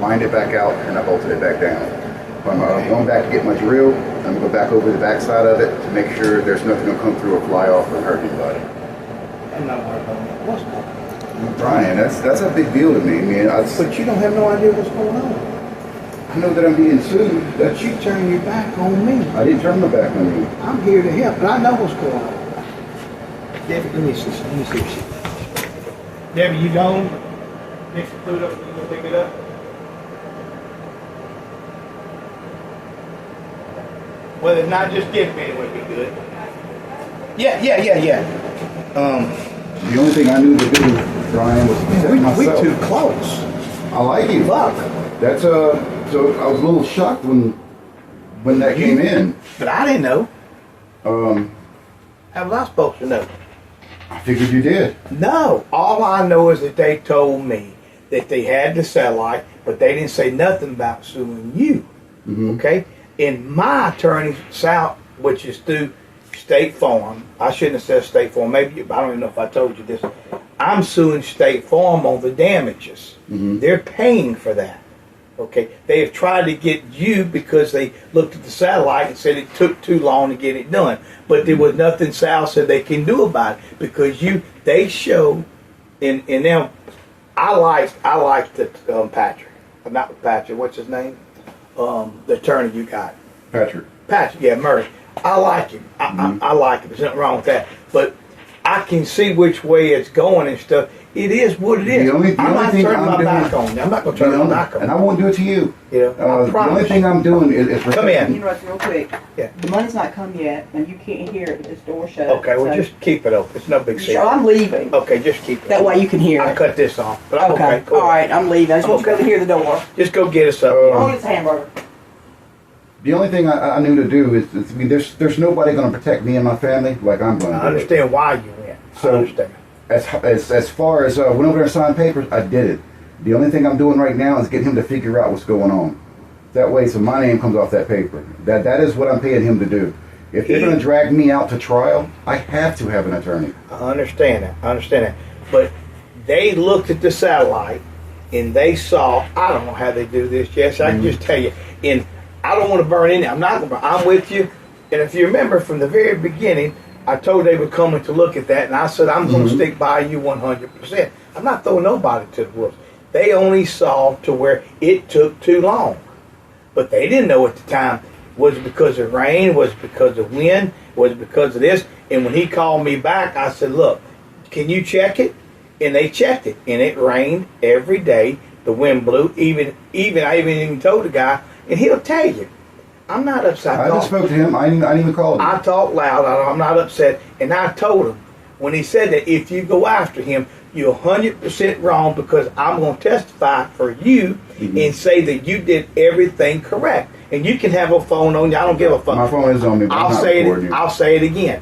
lined it back out, and I bolted it back down. When I'm going back to get my drill, I'm going to go back over the back side of it to make sure there's nothing going to come through or fly off or hurt anybody. I'm not worried about that. What's going on? Brian, that's a big deal to me. I mean, But you don't have no idea what's going on. I know that I'm being sued. But you turn your back on me. I didn't turn my back on you. I'm here to help, and I know what's going on. Debbie, let me see what she. Debbie, you gone? Mix the food up, you gonna pick it up? Well, if not, just give me, it would be good. Yeah. The only thing I knew to do, Brian, was to protect We myself. too close. I like you. Fuck. That's so I was a little shocked when that came in. But I didn't know. Um, How was I supposed to know? I figured you did. No. All I know is that they told me that they had the satellite, but they didn't say nothing about suing you. Mm-hmm. Okay? And my attorney, Sal, which is through State Farm, I shouldn't have said State Farm, maybe, I don't even know if I told you this. I'm suing State Farm on the damages. Mm-hmm. They're paying for that. Okay? They have tried to get you because they looked at the satellite and said it took too long to get it done. But there was nothing Sal said they can do about it because they show in them. I liked the Patrick. Not Patrick, what's his name? The attorney you got. Patrick. Patrick, yeah, Murray. I like him. I like him. There's nothing wrong with that. But I can see which way it's going and stuff. It is what it is. The I'm not only thing turning I'm my doing, back on you. I'm not going to turn my back on and you. I won't do it to you. Yeah, I the only promise. thing I'm doing is Come in. Interrupt real quick. Yeah. The money's not come yet, and you can't hear it with this door shut. Okay, well, so- just keep it open. It's no big Sure, secret. I'm leaving. Okay, just keep it That way you can hear I it. cut this off. But I'm Okay. okay. Go All ahead. right, I'm leaving. I just want you to Okay. hear the door. Just go get us up. Oh, it's a hamburger. The only thing I knew to do is I mean, there's nobody going to protect me and my family like I'm going to. I understand why you went. I So- understand. As far as went over there and signed papers, I did it. The only thing I'm doing right now is getting him to figure out what's going on. That way, so my name comes off that paper. That is what I'm paying him to do. If they're going to drag me out to trial, I have to have an attorney. I understand that. But they looked at the satellite and they saw, I don't know how they do this, Jess. I can just tell you. And I don't want to burn in there. I'm not going to burn. I'm with you. And if you remember from the very beginning, I told they were coming to look at that. And I said, I'm going to stick by you 100%. I'm not throwing nobody to the wolves. They only saw to where it took too long. But they didn't know at the time, was it because of rain? Was it because of wind? Was it because of this? And when he called me back, I said, look, can you check it? And they checked it. And it rained every day. The wind blew. I even told the guy, and he'll tell you, I'm not upset. I just spoke to him. I didn't even call him. I talk loud. I'm not upset. And I told him, when he said that if you go after him, you're 100% wrong because I'm going to testify for you and say that you did everything correct. And you can have a phone on you. I don't give a fuck. My phone is on me, but I'm not recording you. I'll say it again.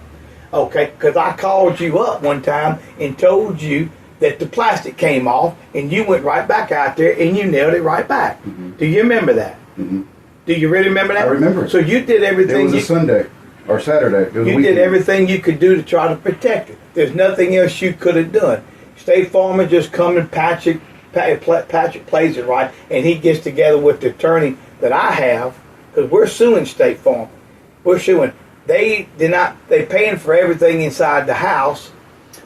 Okay? Because I called you up one time and told you that the plastic came off and you went right back out there and you nailed it right back. Do you remember that? Do you really remember that? I remember. So you did everything. It was a Sunday or Saturday. It was a You weekend. did everything you could do to try to protect it. There's nothing else you could have done. State Farm just come and Patrick plays it right, and he gets together with the attorney that I have, because we're suing State Farm. We're suing. They paying for everything inside the house,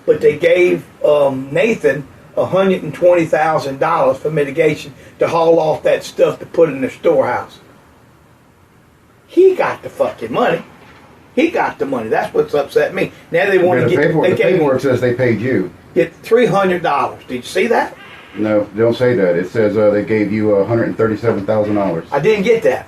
but they gave Nathan $120,000 for mitigation to haul off that stuff to put in the storehouse. He got the fucking money. He got the money. That's what's upset me. Now they want Yeah, to the get. paperwork, They the gave paperwork says they paid you. get $300. Did you see that? No, they don't say that. It says they gave you $137,000. I didn't get that.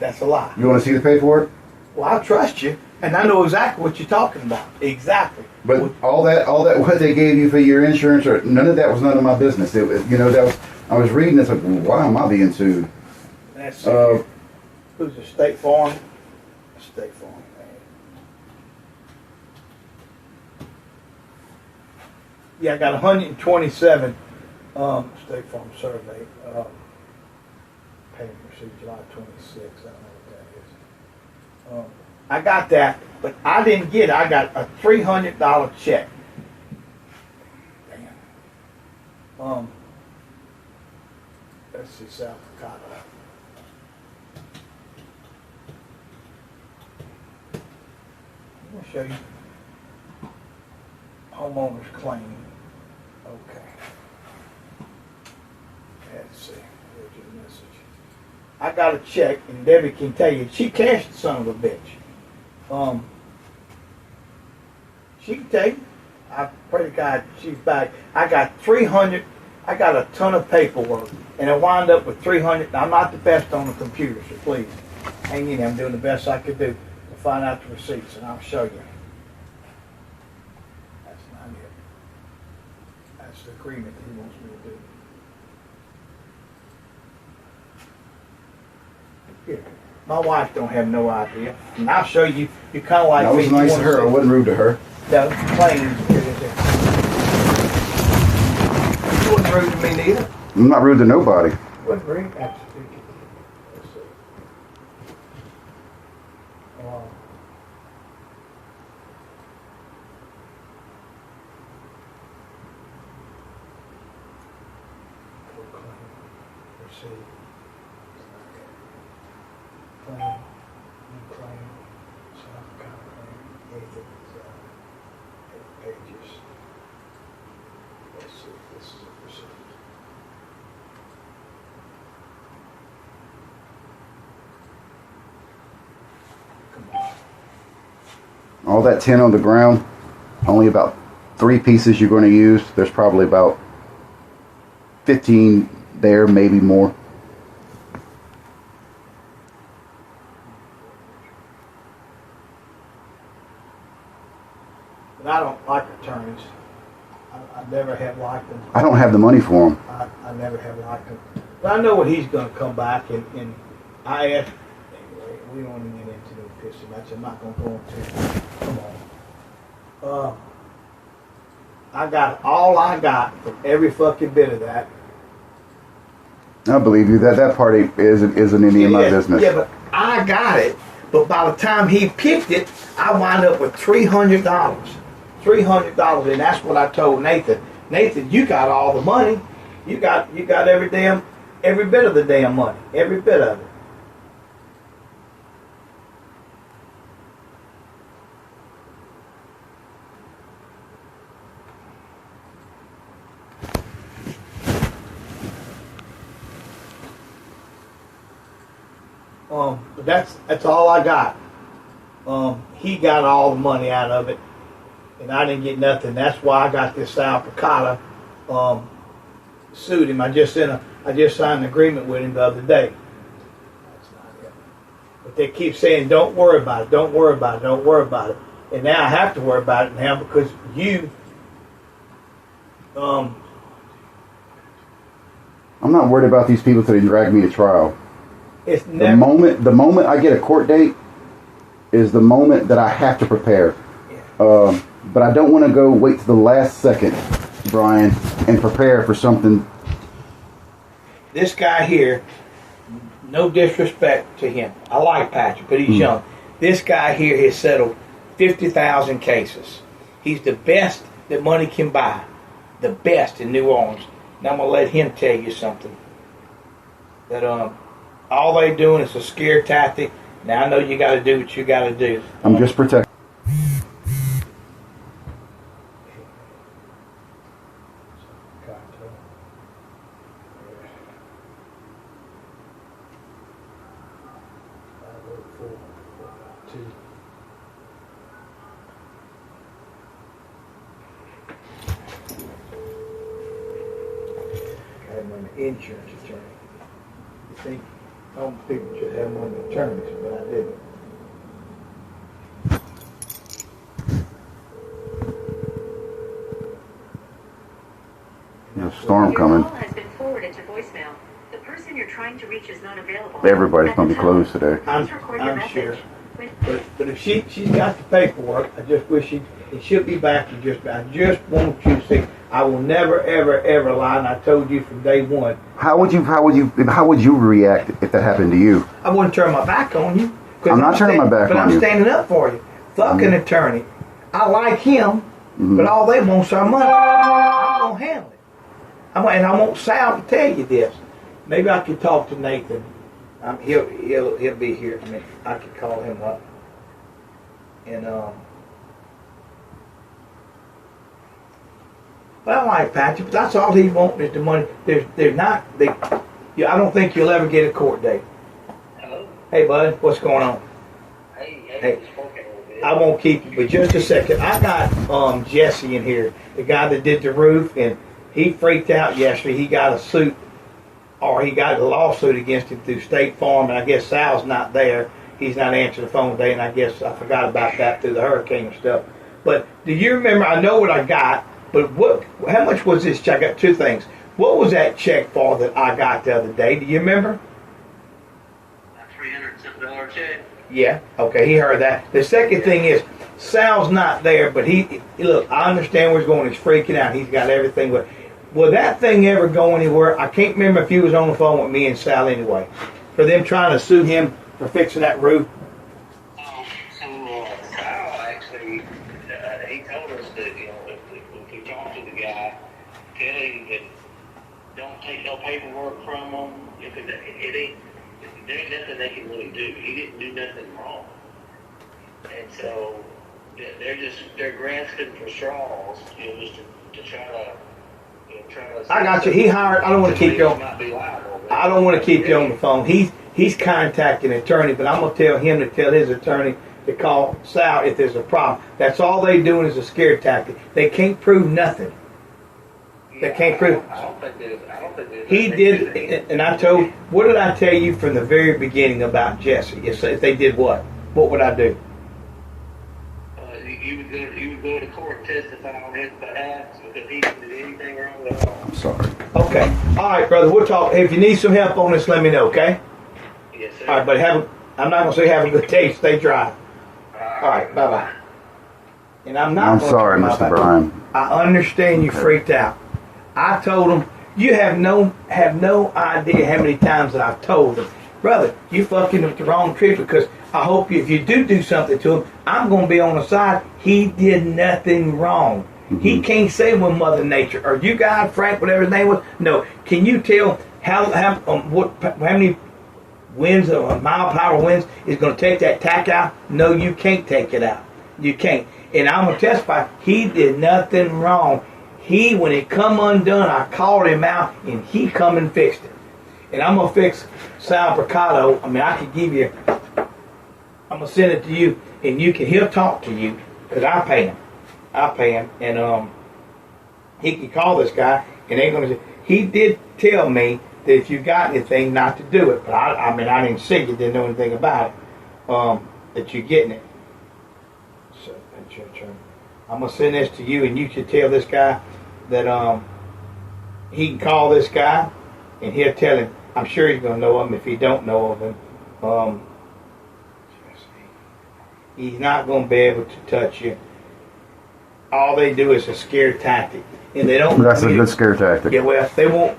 That's a lie. You want to see the paperwork? Well, I trust you, and I know exactly what you're talking about. Exactly. But all that what they gave you for your insurance, or none of that was none of my business. It was, that was. I was reading this like, well, why am I being sued? That's Uh, who's the State Farm? State Farm. Yeah, I got 127 State Farm survey. Payment received July 26. I don't know what that is. I got that, but I didn't get it. I got a $300 check. Damn. Let's see, South Dakota. I'm gonna show you homeowners claim. Okay. Let's see. Where's your message? I got a check, and Debbie can tell you she cashed the son of a bitch. She can tell you. I pray to God she's back. I got 300. I got a ton of paperwork, and I wound up with 300. I'm not the best on the computer, so please hang in there. I'm doing the best I could do to find out the receipts, and I'll show you. That's not it. That's the agreement that he wants me to do. Here. My wife don't have no idea, and I'll show you. You kind of like That me. was You nice of wanna her. I see wasn't rude to her. the claims. You wasn't rude to me neither. I'm not rude to nobody. Wasn't rude. Absolutely. Let's see. Receipt. Claim. New claim. South Dakota claim. Nathan, 8 pages. Let's see if this is a receipt. Come on. All that tin on the ground, only about 3 pieces you're going to use. There's probably about 15 there, maybe more. But I don't like attorneys. I never have liked them. I don't have the money for them. I never have liked him. But I know what he's going to come back and I asked, anyway, we don't even get into the pissy match. I'm not going to go into it. Come on. I got all I got from every fucking bit of that. I believe you. That part isn't any of my business. Yeah, but I got it. But by the time he picked it, I wound up with $300. $300, and that's what I told Nathan. Nathan, you got all the money. You got every bit of the damn money. Every bit of it. But that's all I got. He got all the money out of it, and I didn't get nothing. That's why I got this South Dakota sued him. I just signed an agreement with him the other day. That's not it. But they keep saying, "Don't worry about it. Don't worry about it. Don't worry about it." And now I have to worry about it now because you. I'm not worried about these people till they drag me to trial. It's The never. moment I get a court date is the moment that I have to prepare. But I don't want to go wait to the last second, Brian, and prepare for something. This guy here, no disrespect to him. I like Patrick, but he's young. This guy here has settled 50,000 cases. He's the best that money can buy. The best in New Orleans. Now I'm going to let him tell you something. That all they doing is a scare tactic. Now I know you got to do what you got to do. I'm just protecting. Insurance attorney. You think some people should have one of the attorneys, but I didn't. There's a storm Your coming. call has been forwarded to voicemail. The person you're trying to reach is not available. Everybody's going to be closed today. Please record your I'm message. sure. But if she's got the paperwork, I just wish she'll be back and I just want you to see. I will never ever ever lie, and I told you from day one. How would you react if that happened to you? I wouldn't turn my back on you. 'Cause I'm not turning my back but on I'm you. standing up for you. Fuck an attorney. I like him, but all they want's our money. I'm gonna handle it. And I want Sal to tell you this. maybe I could talk to Nathan. He'll be here. I mean, I could call him up. And well, I like Patrick, but that's all he wants is the money. I don't think you'll ever get a court date. Hello? Hey, bud, what's going on? Hey, just working a little bit. I won't keep you, but just a second. I got Jesse in here, the guy that did the roof, and he freaked out yesterday. He got a suit, or he got a lawsuit against him through State Farm, and I guess Sal's not there. He's not answering the phone today, and I guess I forgot about that through the hurricane and stuff. But do you remember? I know what I got, but how much was this check? I got two things. What was that check for that I got the other day? Do you remember? A $300 check. Yeah. Okay, he heard that. The second thing is, Sal's not there, but look, I understand where he's going. He's freaking out. He's got everything. But will that thing ever go anywhere? I can't remember if he was on the phone with me and Sal anyway. For them trying to sue him for fixing that roof. Kyle actually, he told us that, if we talk to the guy, tell him that don't take no paperwork from him. If it ain't, there ain't nothing they can really do. He didn't do nothing wrong. And so they're grasping for straws, just to try to, I got you. He hired. I don't want to keep you on. I don't want to keep you on the phone. He's contacting an attorney, but I'm gonna tell him to tell his attorney to call Sal if there's a problem. That's all they doing is a scare tactic. They can't prove nothing. They can't prove. I don't think there's. He did, and I told. What did I tell you from the very beginning about Jesse? If they did what would I do? You would go to court and testify on his behalf because he didn't do anything wrong at all. I'm sorry. Okay. All right, brother. We'll talk. Hey, if you need some help on this, let me know. Okay. Yes, sir. All right, but I'm not gonna say have a good day. Stay dry. All right. Bye bye. And I'm not. I'm sorry, Mr. Brian. I understand you freaked out. I told him you have no idea how many times that I've told him, brother, you fucking with the wrong trip because I hope if you do something to him, I'm going to be on the side. He did nothing wrong. Mm-hmm. He can't say with Mother Nature or you guys, Frank, whatever his name was. No, can you tell how many winds or mile per hour winds is going to take that tack out? No, you can't take it out. You can't. And I'm going to testify, he did nothing wrong. When it come undone, I called him out, and he come and fixed it. And I'm going to fix Sal Picado. I mean, I could give you, I'm going to send it to you, and he'll talk to you, because I pay him. And he can call this guy, and they're going to, he did tell me that if you got anything, not to do it. But I didn't see you, didn't know anything about it, that you're getting it. So, that's your turn. I'm going to send this to you, and you should tell this guy that he can call this guy, and he'll tell him. I'm sure he's going to know him if he don't know of him. He's not going to be able to touch you. All they do is a scare tactic, and they don't. That's a good scare tactic. Yeah, well,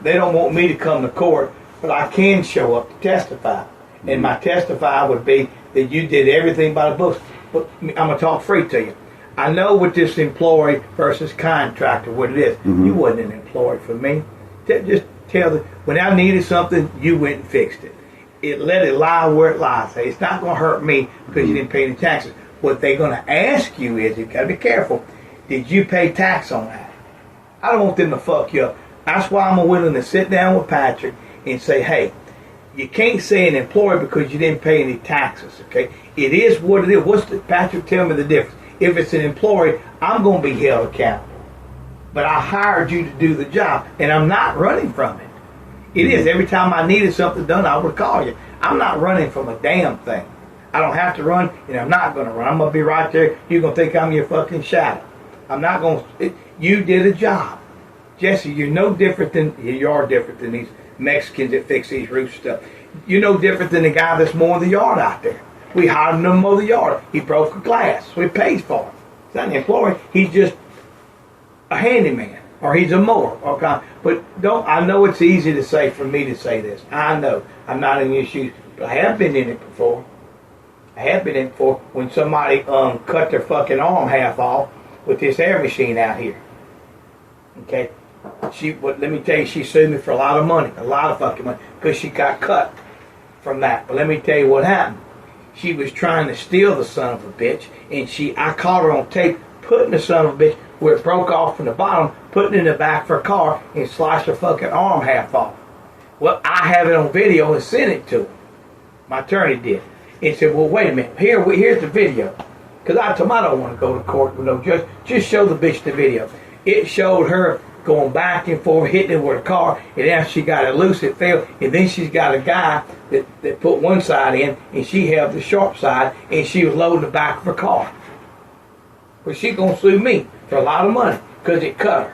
they don't want me to come to court, but I can show up to testify, and my testify would be that you did everything by the books. But I'm going to talk free to you. I know with this employee versus contractor what it is. Mm-hmm. You wasn't an employee for me. Just tell them when I needed something, you went and fixed it. Let it lie where it lies. It's not going to hurt me because you didn't pay any taxes. What they're going to ask you is, you got to be careful. Did you pay tax on that? I don't want them to fuck you up. That's why I'm willing to sit down with Patrick and say, hey, you can't say an employee because you didn't pay any taxes. Okay, it is what it is. Patrick? Tell me the difference. If it's an employee, I'm going to be held accountable. But I hired you to do the job, and I'm not running from it. It is. Every time I needed something done, I would call you. I'm not running from a damn thing. I don't have to run, and I'm not going to run. I'm going to be right there. You're going to think I'm your fucking shadow. I'm not going to. You did a job. Jesse, you're no different than, you are different than these Mexicans that fix these roof stuff. You're no different than the guy that's mowing the yard out there. We hired him to mow the yard. He broke a glass. So he pays for it. He's not an employee. He's just a handyman. Or he's a mower. Okay. But I know it's easy to say for me to say this. I know. I'm not in your shoes. But I have been in it before. When somebody cut their fucking arm half off with this air machine out here. Okay. But let me tell you, she sued me for a lot of money, a lot of fucking money, because she got cut from that. But let me tell you what happened. She was trying to steal the son of a bitch, and I caught her on tape putting the son of a bitch where it broke off from the bottom, putting it in the back of her car, and sliced her fucking arm half off. Well, I have it on video and sent it to her. My attorney did. And said, well, wait a minute. Here's the video. Because I told him I don't want to go to court with no judge. Just show the bitch the video. It showed her going back and forth, hitting it with a car, and after she got it loose, it failed. And then she's got a guy that put one side in, and she held the sharp side, and she was loading the back of her car. But she's going to sue me for a lot of money because it cut her.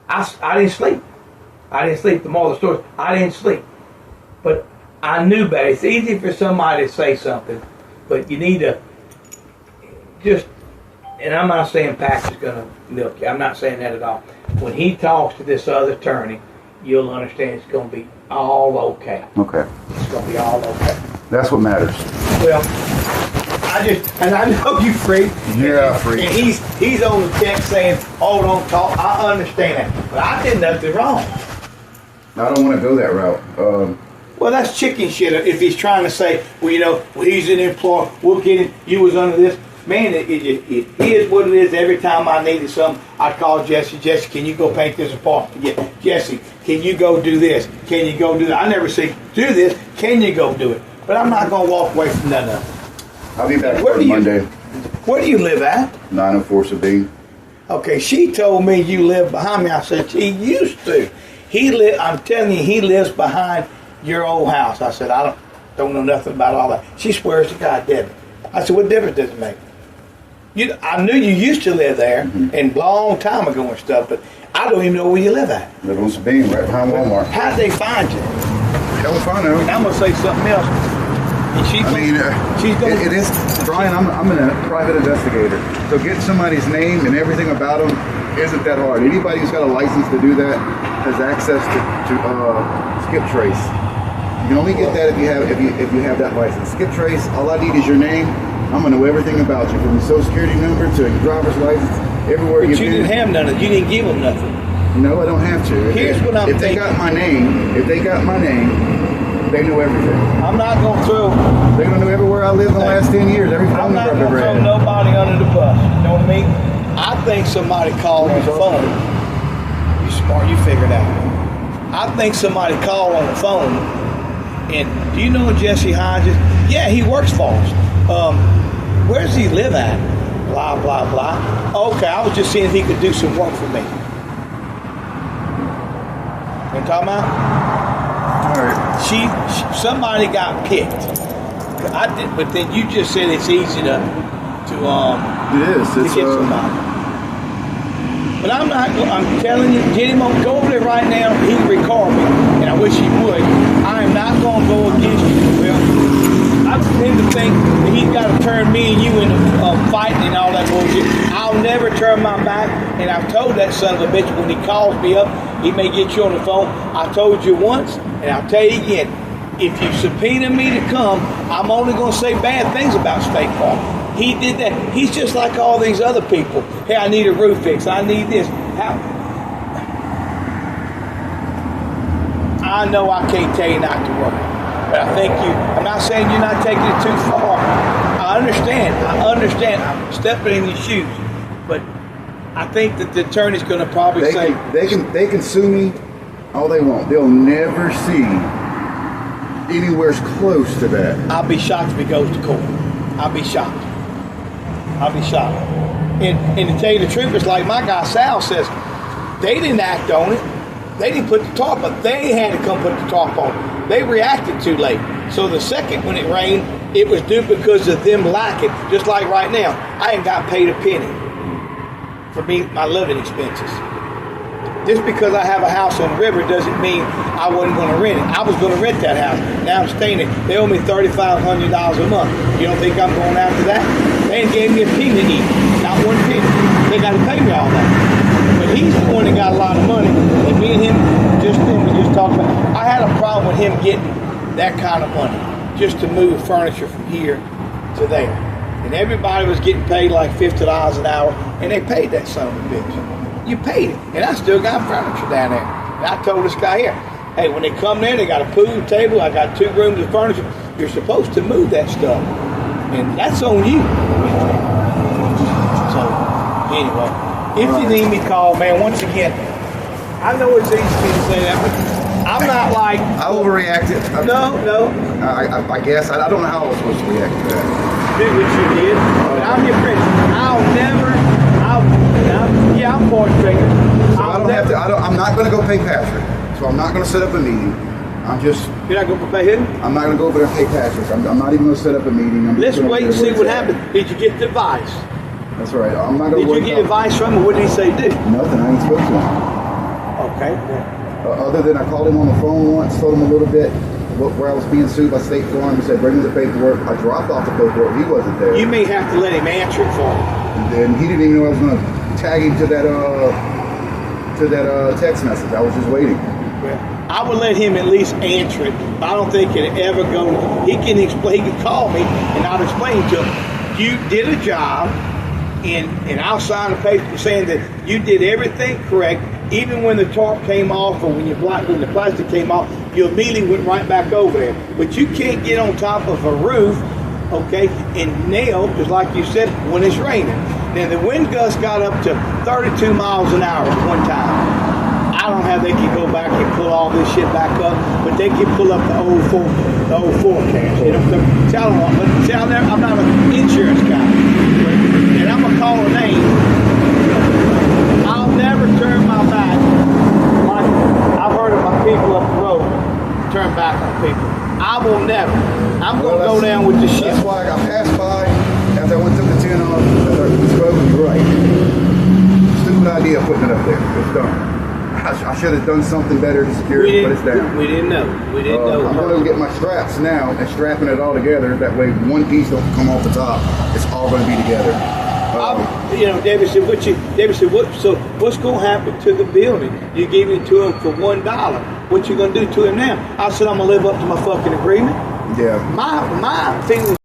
I didn't sleep. I didn't sleep. The moral of the story, I didn't sleep. But I knew better. It's easy for somebody to say something, but you need to just, and I'm not saying Pax is going to milk you. I'm not saying that at all. When he talks to this other attorney, you'll understand it's going to be all okay. Okay. It's going to be all okay. That's what matters. Well, I know you freak. Yeah, freak. And he's on the text saying, oh, don't talk. I understand that. But I did nothing wrong. I don't want to go that route. Well, that's chicken shit if he's trying to say, well, he's an employer, we'll get him, you was under this. Man, it is what it is. Every time I needed something, I'd call Jesse. Jesse, can you go paint this apartment? Yeah. Jesse, can you go do this? Can you go do that? I never say, do this. Can you go do it? But I'm not going to walk away from none of it. I'll be back Where on Monday. Where do you live at? 904 Sabine. Okay, she told me you live behind me. I said, he used to. I'm telling you, he lives behind your old house. I said, I don't know nothing about all that. She swears to God, Debbie. I said, what difference does it make? I knew you used to live there, and long time ago and stuff, but I don't even know where you live at. Live on Sabine, right behind Walmart. How'd they find you? Hell if I know. And I'm going to say something else. And she's it is, Brian, I'm a private investigator. So getting somebody's name and everything about them isn't that hard. Anybody who's got a license to do that has access to skip trace. You can only get that if you have that license. Skip trace, all I need is your name. I'm gonna know everything about you, from your social security number to your driver's license, everywhere But you've you been. didn't have none of it. You didn't give them nothing. No, I don't have to. Here's what I'm If they thinking. got my name, they know everything. I'm not going to throw. They're gonna know everywhere I live in the last 10 years, every I'm phone not number I've going to ever throw had. nobody under the bus. You know what I mean? I think somebody called on the phone. You smart. You figure it out. I think somebody called on the phone. And do you know Jesse Hodges? Yeah, he works for us. Where does he live at? Blah, blah, blah. Okay, I was just seeing if he could do some work for me. You know what I'm talking about? All right. Somebody got picked. I did, but then you just said it's easy to It is. It's, get somebody. But I'm telling you, get him on, go over there right now. He can record me, and I wish he would. I am not going to go against you. Well, I tend to think that he's got to turn me and you into fighting and all that bullshit. I'll never turn my back, and I've told that son of a bitch when he calls me up, he may get you on the phone. I told you once, and I'll tell you again, if you subpoena me to come, I'm only going to say bad things about State Farm. He did that. He's just like all these other people. Hey, I need a roof fix. I need this. I know I can't tell you not to work. But I think I'm not saying you're not taking it too far. I understand. I'm stepping in your shoes. But I think that the attorney's going to probably They can sue me all they want. They'll never see anywhere close to that. I'll be shocked if he goes to court. I'll be shocked. And to tell you the truth, it's like my guy Sal says, they didn't act on it. They didn't put the tarp up. They had to come put the tarp on it. They reacted too late. So the second when it rained, it was due because of them lacking. Just like right now, I ain't got paid a penny for my living expenses. Just because I have a house on the river doesn't mean I wasn't going to rent it. I was going to rent that house. Now I'm staying there. They owe me $3,500 a month. You don't think I'm going after that? They ain't gave me a penny to eat. Not one penny. They got to pay me all that. But he's the one that got a lot of money. And me and him, we just talked about. I had a problem with him getting that kind of money just to move furniture from here to there. And everybody was getting paid like $50 an hour, and they paid that son of a bitch. you paid it, and I still got furniture down there. And I told this guy here, hey, when they come there, they got a pool table. I got 2 rooms of furniture. You're supposed to move that stuff, and that's on you. So anyway, if you need me, call, man. Once again, I know it's easy to say that, but I'm not like I overreacted. no. I guess I don't know how I was supposed to react to that. Do what you did, but I'm your friend. I'm point finger. So I don't have to. I'm not going to go pay Patrick. So I'm not going to set up a meeting. You're not going to pay him? I'm not going to go over there and pay Patrick. I'm not even going to set up a meeting. Let's wait and see what happens. Did you get the advice? That's right. I'm not going to. Did you get advice from him? What did he say do? Nothing. I ain't spoke to him. Okay. Other than I called him on the phone once, told him a little bit where I was being sued by State Farm. He said, bring me the paperwork. I dropped off the paperwork. He wasn't there. You may have to let him answer it for you. And then he didn't even know I was going to tag him to that text message. I was just waiting. I would let him at least answer it. I don't think it'd ever go. He can explain. He can call me, and I'll explain to him. You did a job, and I'll sign a paper saying that you did everything correct. Even when the tarp came off, or when the plastic came off, you immediately went right back over there. But you can't get on top of a roof, okay, and nail, just like you said, when it's raining. Now the wind gust got up to 32 miles an hour at one time. I don't know how they can go back and pull all this shit back up, but they can pull up the old forecast. You know, I'm not an insurance guy, and I'm gonna call a name. I'll never turn my back like I've heard of my people up the road turn back on people. I will never. I'm gonna go down with the shit. That's why I passed by after I went to the tin off. I thought this road was right. Stupid idea putting it up there. It's done. I should have done something better to secure it, but it's down. We didn't know. We didn't know. I'm going to get my straps now and strapping it all together. That way, one piece don't come off the top. It's all going to be together. David said, so what's going to happen to the building? You gave it to him for $1. What you going to do to him now? I said, I'm going to live up to my fucking agreement. Yeah. My thing